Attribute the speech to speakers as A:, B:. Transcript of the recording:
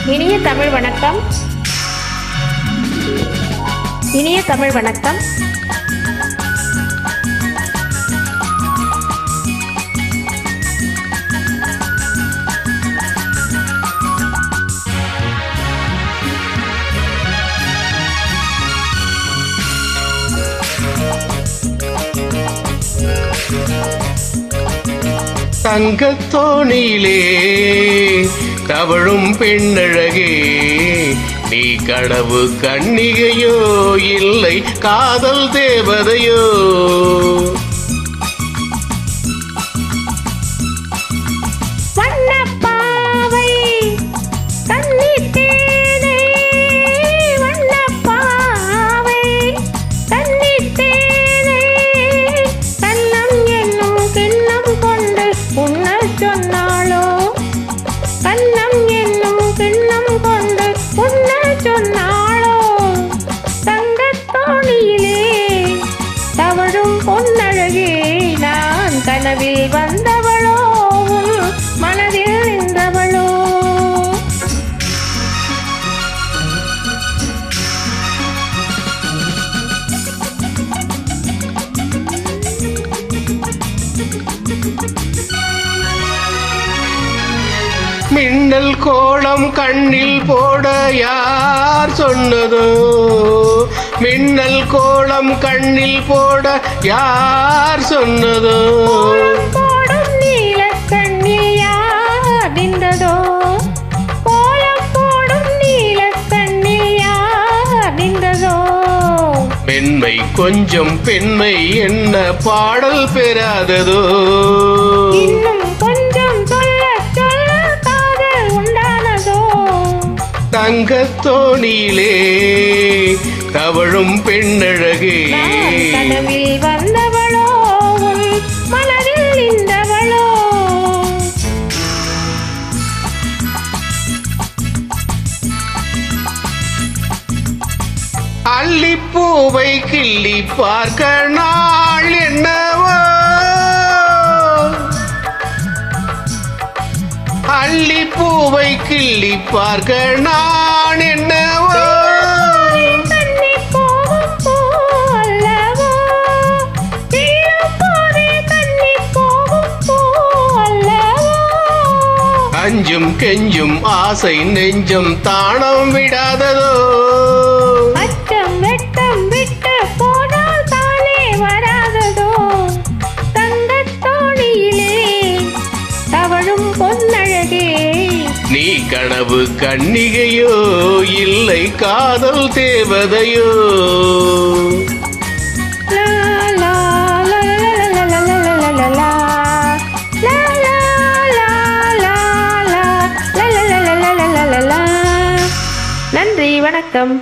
A: இனிய தமிழ் வணக்கம். இனிய தமிழ் வணக்கம்.
B: தங்கத்தோணியிலே தவழும் பெண்ணழகே, நீ கடவு கன்னிகையோ இல்லை காதல் தேவதையோ?
A: கனவில் வந்தவளோ மனதில் நின்றவளோ?
B: மின்னல் கோலம் கண்ணில் போட யார் சொன்னதோ? மின்னல் கோலம் கண்ணில் போட யார் சொன்னதோ?
A: போடும் நீல கண்ணில் யார் நின்றதோ? கோலம் போடும் நீல கண்ணில் யார் நின்றதோ?
B: பெண்மை கொஞ்சம் பெண்மை என்ன பாடல் பெறாததோ?
A: இன்னும் கொஞ்சம் சொல்ல சொல்ல காதல் உண்டானதோ?
B: தங்கத்தோணியிலே தவழும் பெண்ணழகே,
A: கனவில் வந்தவளோ மனதில் நின்றவளோ?
B: அல்லிப்பூவை கிள்ளி பார்க்க நாள் என்னவோ? அல்லிப்பூவை கிள்ளி பார்க்க நான் என்னவோ? அஞ்சும் கெஞ்சும் ஆசை நெஞ்சம் தானம் விடாததோ?
A: அச்சம் வெட்டம் விட்டு போனால் தானே வராததோ? தங்கத்தோணியிலே தவழும் பொன்னழகே,
B: நீ கனவு கன்னிகையோ இல்லை காதல் தேவதையோ?
A: நன்றி, வணக்கம்.